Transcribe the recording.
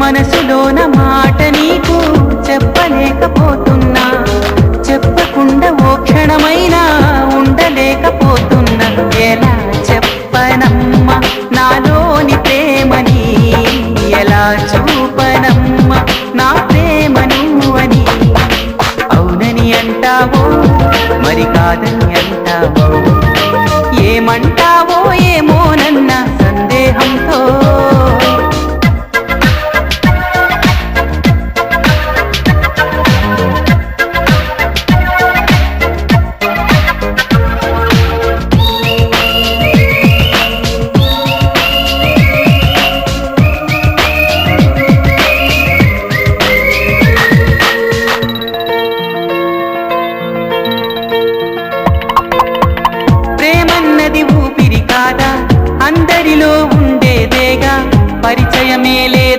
మనసులోన మాట నీకు చెప్పలేకపోతున్నా, చెప్పకుండా ఓ క్షణమైనా ఉండలేకపోతున్నా. ఎలా చెప్పనమ్మా నాలోని ప్రేమని, ఎలా చూపనమ్మా నా ప్రేమను అని. అవునని అంటావో మరి కాదని